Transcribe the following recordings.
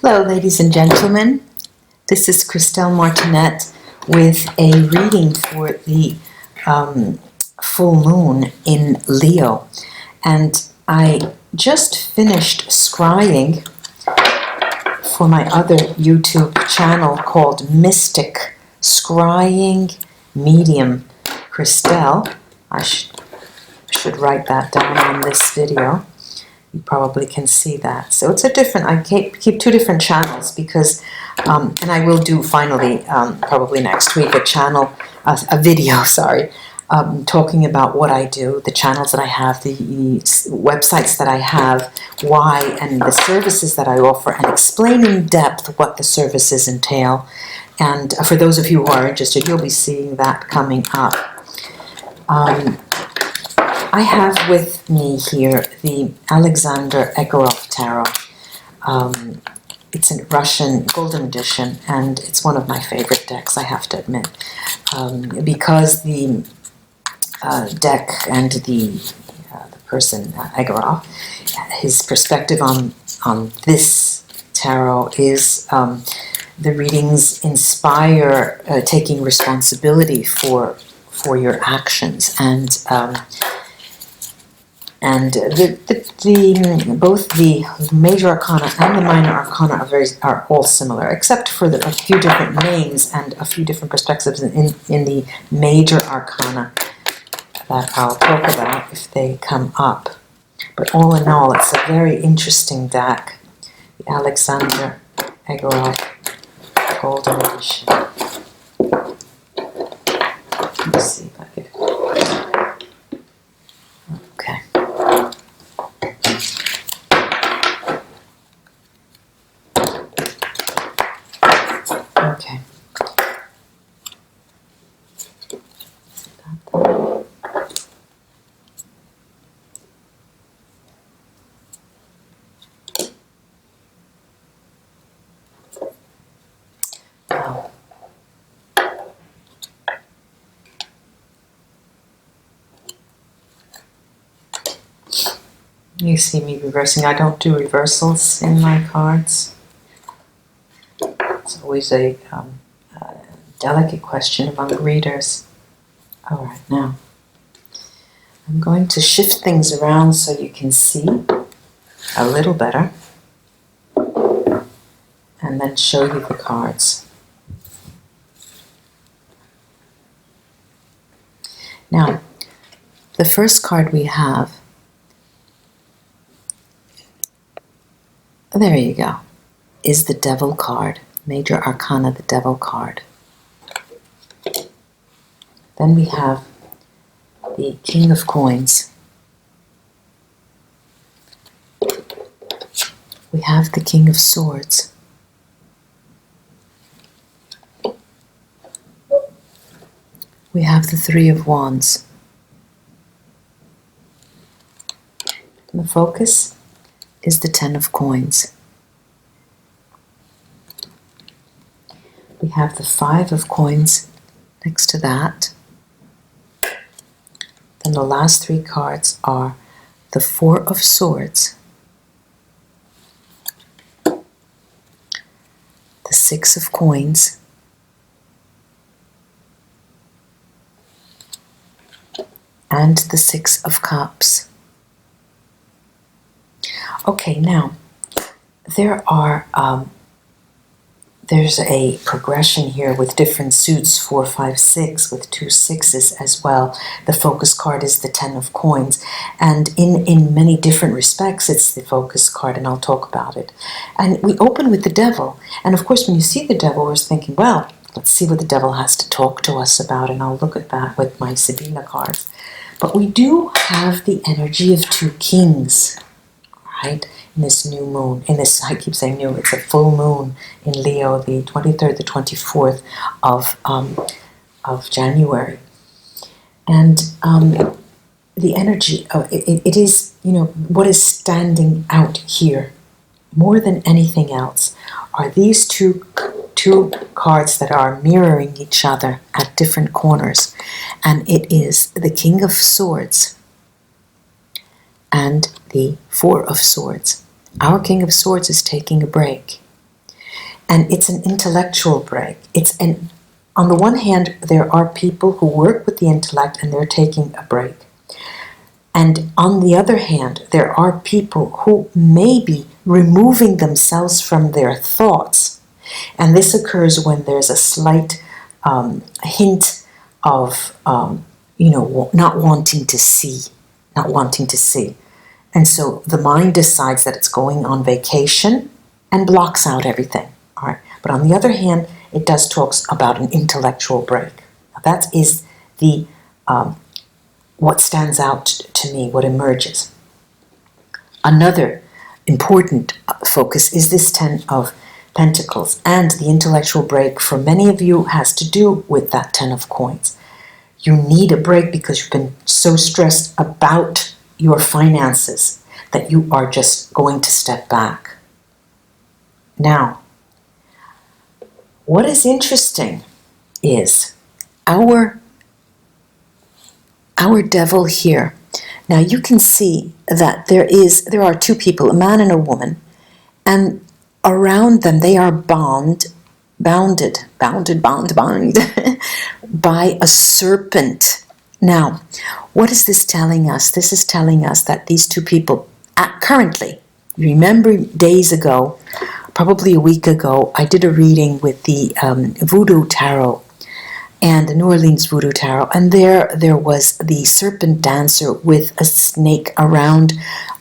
Hello, ladies and gentlemen. This is Christelle Martinette with a reading for the full moon in Leo. And I just finished scrying for my other YouTube channel called Mystic Scrying Medium Christelle. I should write that down on this video. You probably can see that. So it's a different, I keep two different channels because, and I will do finally, probably next week, a video, sorry, talking about what I do, the channels that I have, the websites that I have, why, and the services that I offer, and explain in depth what the services entail. And for those of you who are interested, you'll be seeing that coming up. I have with me here the Alexander Egorov Tarot. It's a Russian golden edition, and it's one of my favorite decks, I have to admit, because the deck and the person, Egorov, his perspective on this tarot is the readings inspire taking responsibility for your actions, and both the major arcana and the minor arcana are all similar, except for a few different names and a few different perspectives in the major arcana that I'll talk about if they come up. But all in all, it's a very interesting deck, the Alexander Egorov Golden Edition. Let's see if I can. Okay. Okay. Now, you see me reversing. I don't do reversals in my cards. It's always a delicate question among readers. All right, now I'm going to shift things around so you can see a little better, and then show you the cards. Now, the first card we have, there you go, is the Devil card, Major Arcana, the Devil card. Then we have the King of Coins. We have the King of Swords. We have the Three of Wands. And the focus is the Ten of Coins. We have the Five of Coins next to that. Then the last three cards are the Four of Swords, the Six of Coins, and the Six of Cups. Okay, now there's a progression here with different suits, 4, 5, 6, with 2 6s as well. The focus card is the Ten of Coins, and in many different respects it's the focus card, and I'll talk about it. And we open with the Devil, and of course when you see the Devil, we're thinking, well, let's see what the Devil has to talk to us about, and I'll look at that with my Sibilla cards. But we do have the energy of two kings, right? In this new moon, I keep saying new, it's a full moon in Leo, the 23rd, the 24th of January. And the energy of it is, what is standing out here more than anything else are these two cards that are mirroring each other at different corners. And it is the King of Swords and the Four of Swords. Our King of Swords is taking a break. And it's an intellectual break. On the one hand, there are people who work with the intellect and they're taking a break. And on the other hand, there are people who may be removing themselves from their thoughts. And this occurs when there's a slight hint of, not wanting to see. And so the mind decides that it's going on vacation and blocks out everything. All right. But on the other hand, it does talk about an intellectual break. Now that is the what stands out to me, what emerges. Another important focus is this Ten of Pentacles, and the intellectual break for many of you has to do with that Ten of Coins. You need a break because you've been so stressed about your finances that you are just going to step back. Now, what is interesting is our devil here. Now you can see that there are two people, a man and a woman, and around them they are bounded by a serpent. Now, what is this telling us? This is telling us that these two people currently, remember days ago, probably a week ago, I did a reading with the Voodoo Tarot and the New Orleans Voodoo Tarot, and there was the serpent dancer with a snake around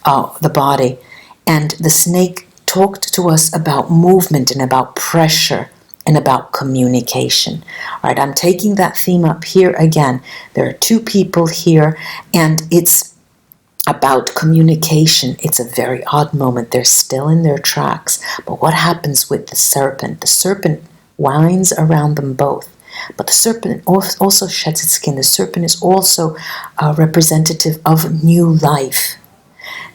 the body, and the snake talked to us about movement and about pressure and about communication. All right, I'm taking that theme up here again. There are two people here, and it's about communication. It's a very odd moment. They're still in their tracks. But what happens with the serpent? The serpent winds around them both. But the serpent also sheds its skin. The serpent is also representative of new life.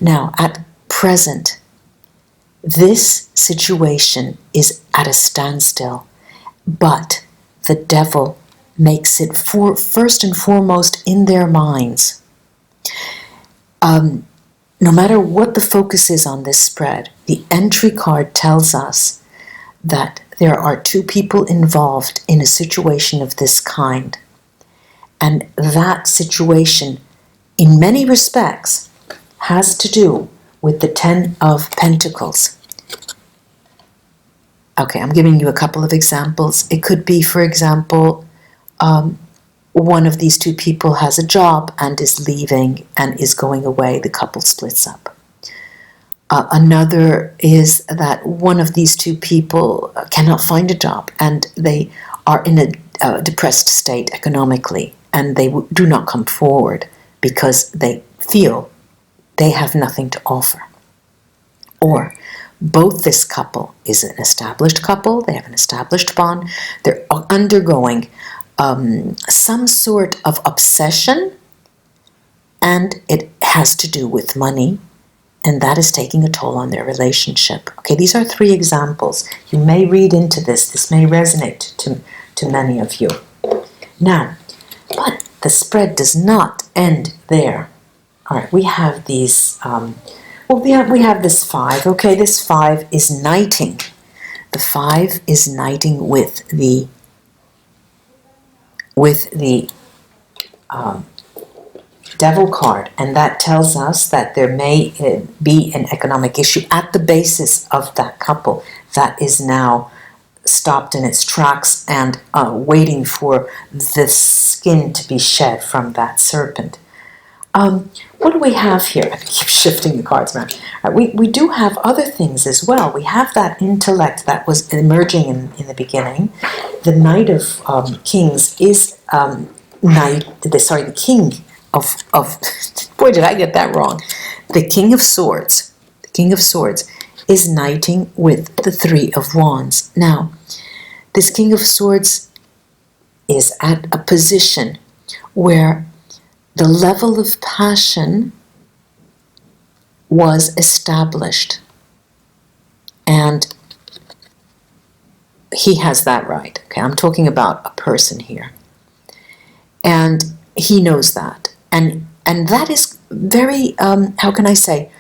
Now, at present, this situation is at a standstill, but the devil makes it first and foremost in their minds. No matter what the focus is on this spread, the entry card tells us that there are two people involved in a situation of this kind. And that situation, in many respects, has to do with the Ten of Pentacles. Okay, I'm giving you a couple of examples. It could be, for example, one of these two people has a job and is leaving and is going away. The couple splits up. Another is that one of these two people cannot find a job and they are in a depressed state economically, and they do not come forward because they feel they have nothing to offer. Or both this couple is an established couple, they have an established bond, they're undergoing some sort of obsession, and it has to do with money, and that is taking a toll on their relationship. Okay, these are three examples. You may read into this. This may resonate to many of you. Now, but the spread does not end there. All right, we have these, we have this 5. Okay, this 5 is knighting. The 5 is knighting with the Devil card, and that tells us that there may be an economic issue at the basis of that couple that is now stopped in its tracks and waiting for the skin to be shed from that serpent. What do we have here? I keep shifting the cards around. We do have other things as well. We have that intellect that was emerging in the beginning. The Knight of Kings is the King of boy, did I get that wrong. The King of Swords. The King of Swords is knighting with the 3 of Wands. Now, this King of Swords is at a position where the level of passion was established, and he has that right. Okay, I'm talking about a person here, and he knows that, and that is very how can I say,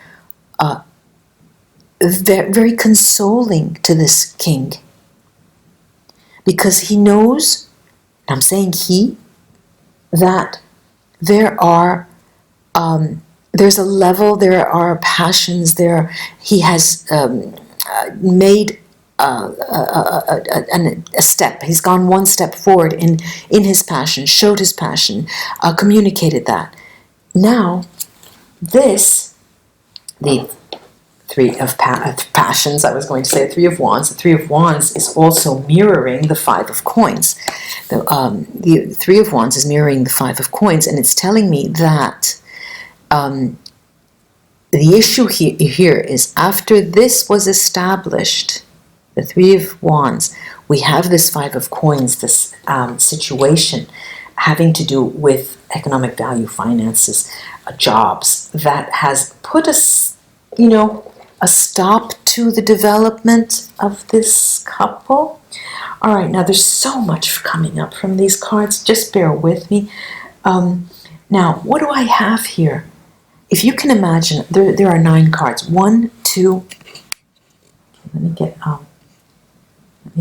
very consoling to this king, because he knows, and I'm saying he, that there's a level, there are passions, he has made a step. He's gone one step forward in his passion, showed his passion, communicated that. Now, the Three of Passions, I was going to say the Three of Wands. The Three of Wands is also mirroring the Five of Coins. The Three of Wands is mirroring the Five of Coins, and it's telling me that the issue here is, after this was established, the Three of Wands, we have this Five of Coins, this situation having to do with economic value, finances, jobs, that has put a stop to the development of this couple. All right, now there's so much coming up from these cards. Just bear with me. Now, what do I have here? If you can imagine, there are 9 cards. 1, 2. Let me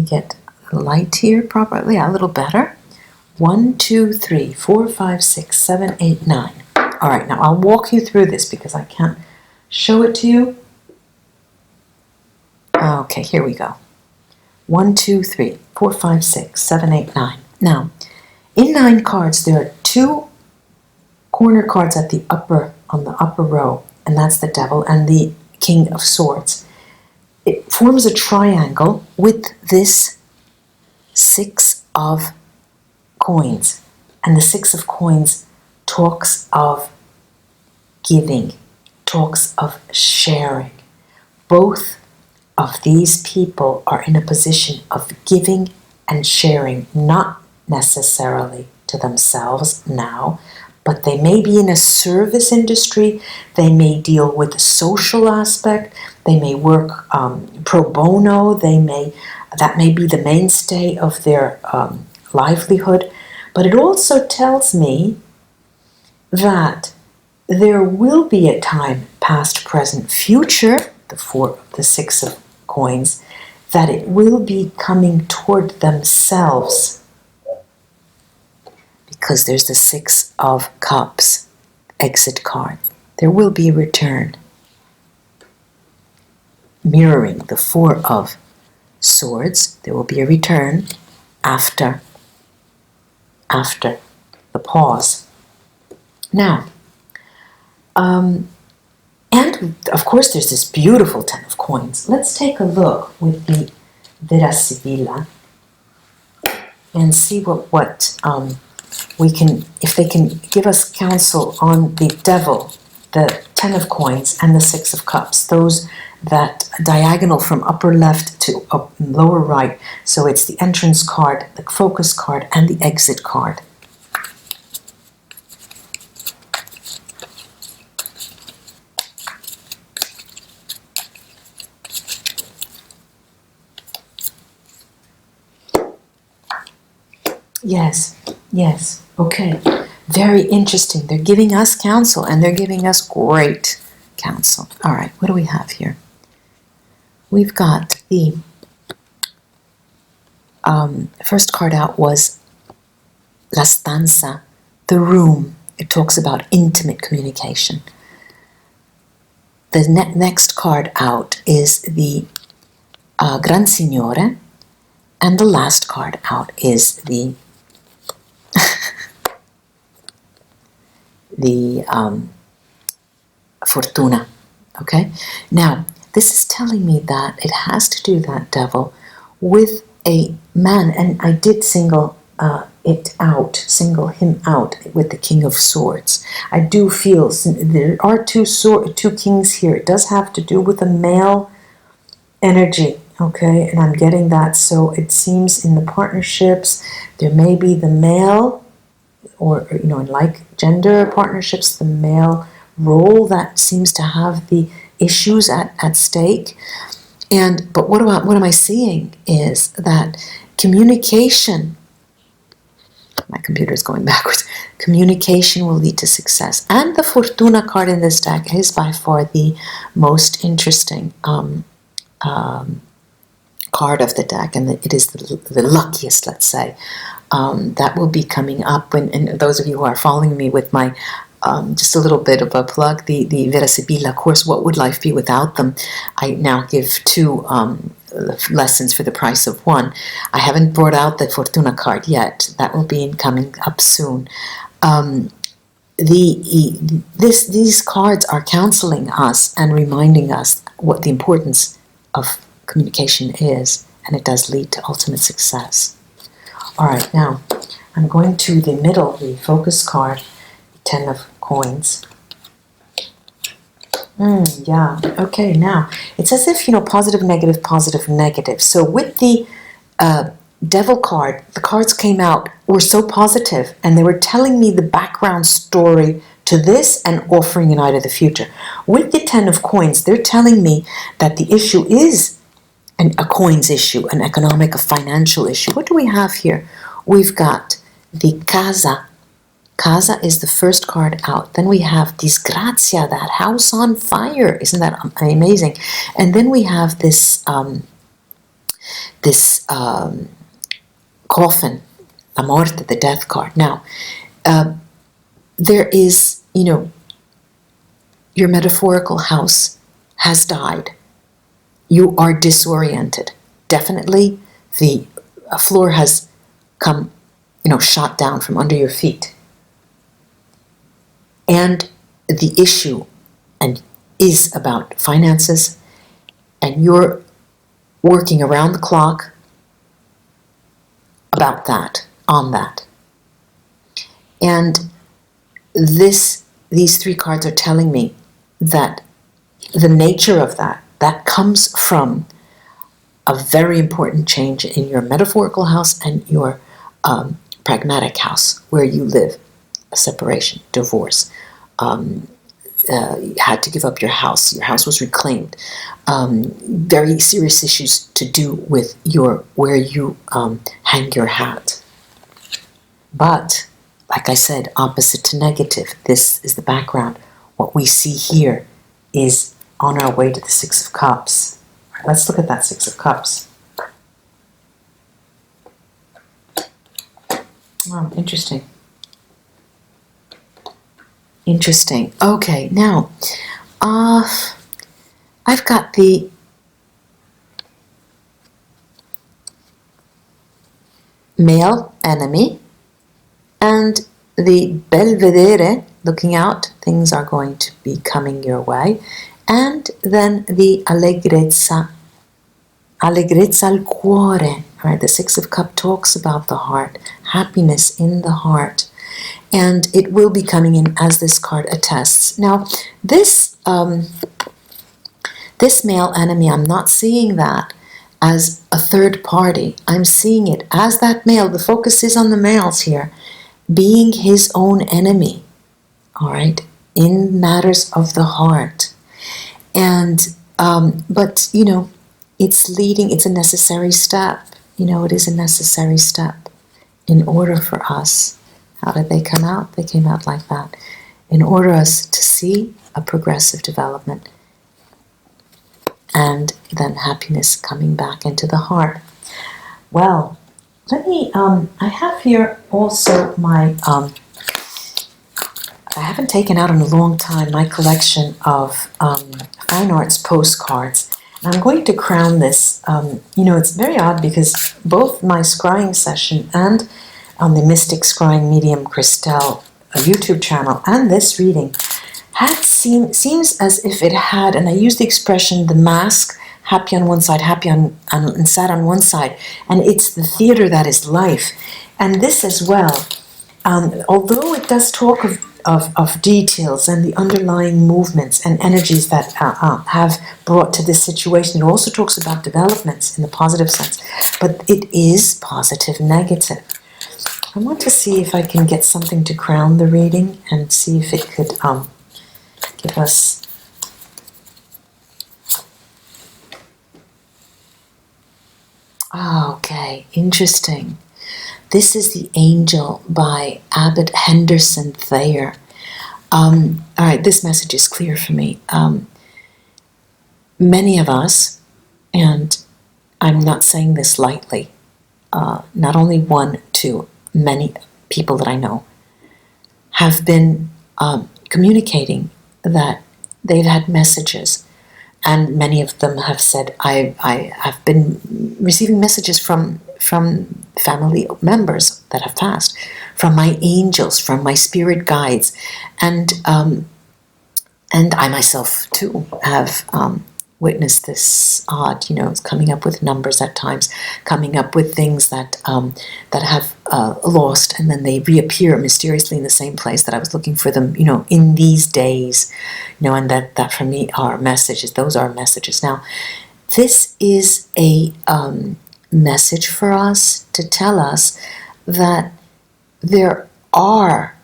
get the light here properly. A little better. 1, 2, 3, 4, 5, 6, 7, 8, 9. All right, now I'll walk you through this because I can't show it to you. Okay, here we go. 1, 2, 3, 4, 5, 6, 7, 8, 9. Now, in 9 cards, there are 2 corner cards on the upper row, and that's the Devil and the King of Swords. It forms a triangle with this 6 of coins, and the 6 of coins talks of giving, talks of sharing. Both of these people are in a position of giving and sharing, not necessarily to themselves now, but they may be in a service industry, they may deal with the social aspect, they may work pro bono, that may be the mainstay of their livelihood. But it also tells me that there will be a time, past, present, future, the 6 of coins, that it will be coming toward themselves, because there's the 6 of Cups, exit card. There will be a return, mirroring the 4 of Swords. There will be a return after the pause. Now, and of course there's this beautiful 10 of coins. Let's take a look with the Vera Sibilla and see what we can, if they can give us counsel on the Devil, the 10 of coins, and the 6 of cups, those that diagonal from upper left to lower right. So it's the entrance card, the focus card, and the exit card. Yes, okay. Very interesting. They're giving us counsel, and they're giving us great counsel. All right, what do we have here? We've got the first card out was La Stanza, the room. It talks about intimate communication. The next card out is the Gran Signore, and the last card out is the Fortuna. Okay? Now, this is telling me that it has to do, that Devil, with a man, and I did single him out with the King of Swords. I do feel there are two kings here. It does have to do with a male energy, okay, and I'm getting that. So it seems in the partnerships there may be the male, or in like gender partnerships, the male role that seems to have the issues at stake. But what am I seeing is that communication, my computer is going backwards, communication will lead to success. And the Fortuna card in this deck is by far the most interesting card of the deck, and it is the luckiest, let's say. That will be coming up, and those of you who are following me with my just a little bit of a plug, the Vera Sibilla course, What Would Life Be Without Them? I now give 2 lessons for the price of 1. I haven't brought out the Fortuna card yet. That will be coming up soon. These cards are counseling us and reminding us what the importance of communication is, and it does lead to ultimate success. All right, now I'm going to the middle, the focus card, 10 of coins. Yeah, okay, now it's as if, positive, negative, positive, negative. So with the Devil card, the cards came out, were so positive, and they were telling me the background story to this and offering an eye to the future. With the 10 of coins, they're telling me that the issue is a coins issue, an economic, a financial issue. What do we have here? We've got the Casa. Casa is the first card out. Then we have Disgrazia, that house on fire. Isn't that amazing? And then we have this coffin, La Morte, the death card. Now, there is, your metaphorical house has died. You are disoriented. Definitely, the floor has come, shot down from under your feet. And the issue is about finances, and you're working around the clock about that, on that. And these 3 cards are telling me that the nature of that comes from a very important change in your metaphorical house and your pragmatic house, where you live. A separation, divorce, you had to give up your house was reclaimed, very serious issues to do with where you hang your hat. But, like I said, opposite to negative, this is the background. What we see here is on our way to the 6 of Cups. All right, let's look at that 6 of Cups. Oh, interesting. Interesting. Okay, now, I've got the male enemy and the Belvedere, looking out, things are going to be coming your way, and then the Allegrezza al cuore. All right, the 6 of Cups talks about the heart, happiness in the heart. And it will be coming in as this card attests. Now, this male enemy, I'm not seeing that as a third party. I'm seeing it as that male. The focus is on the males here, being his own enemy, all right, in matters of the heart. And, but, it's a necessary step. It is a necessary step in order for us. How did they come out? They came out like that. In order us to see a progressive development and then happiness coming back into the heart. Well, let me, I have here also my, I haven't taken out in a long time my collection of fine arts postcards. And I'm going to crown this. It's very odd because both my scrying session and on the Mystic Scrying Medium Christelle YouTube channel and this reading seems as if it had, and I use the expression, the mask, happy on one side, happy and sad on one side, and it's the theater that is life. And this as well, although it does talk of details and the underlying movements and energies that have brought to this situation, it also talks about developments in the positive sense, but it is positive, negative. I want to see if I can get something to crown the reading and see if it could give us... Okay, interesting. This is The Angel by Abbott Henderson Thayer. All right, this message is clear for me. Many of us, and I'm not saying this lightly. Not only one, two, many people that I know have been communicating that they've had messages, and many of them have said, I have been receiving messages from family members that have passed, from my angels, from my spirit guides, and I myself too have witnessed this odd, it's coming up with numbers at times, coming up with things that have lost, and then they reappear mysteriously in the same place that I was looking for them, in these days, and that for me are messages. Those are messages. Now, this is a message for us to tell us that there are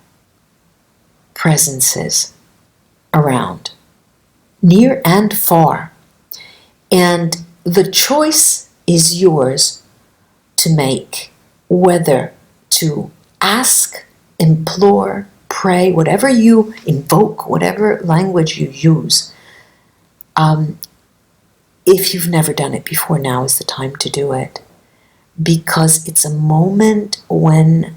presences around, near and far. And the choice is yours to make, whether to ask, implore, pray, whatever you invoke, whatever language you use. If you've never done it before, now is the time to do it. Because it's a moment when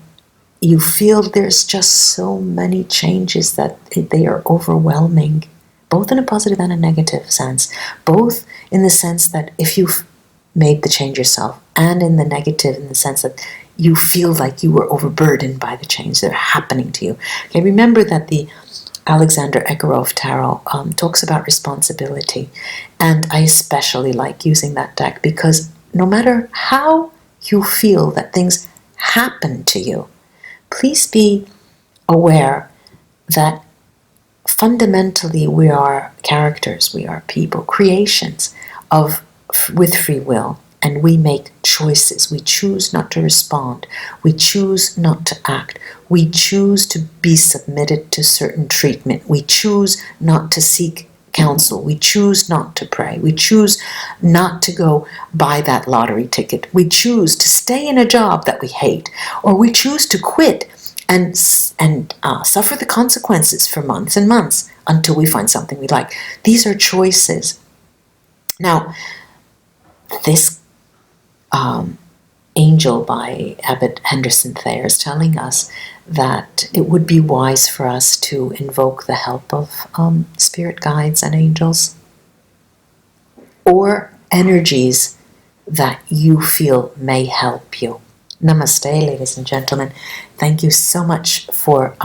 you feel there's just so many changes that they are overwhelming, both in a positive and a negative sense. Both in the sense that if you've made the change yourself, and in the negative in the sense that you feel like you were overburdened by the change that are happening to you. Okay, remember that the Alexander Egorov Tarot talks about responsibility, and I especially like using that deck because no matter how you feel that things happen to you, please be aware that fundamentally we are characters, we are people, creations with free will, and we make choices. We choose not to respond. We choose not to act. We choose to be submitted to certain treatment. We choose not to seek counsel. We choose not to pray. We choose not to go buy that lottery ticket. We choose to stay in a job that we hate, or we choose to quit and suffer the consequences for months and months until we find something we like. These are choices. Now, this angel by Abbot Henderson Thayer is telling us that it would be wise for us to invoke the help of spirit guides and angels, or energies that you feel may help you. Namaste, ladies and gentlemen. Thank you so much for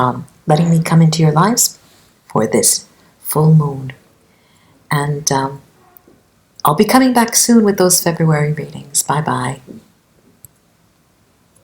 letting me come into your lives for this full moon. And I'll be coming back soon with those February readings. Bye-bye.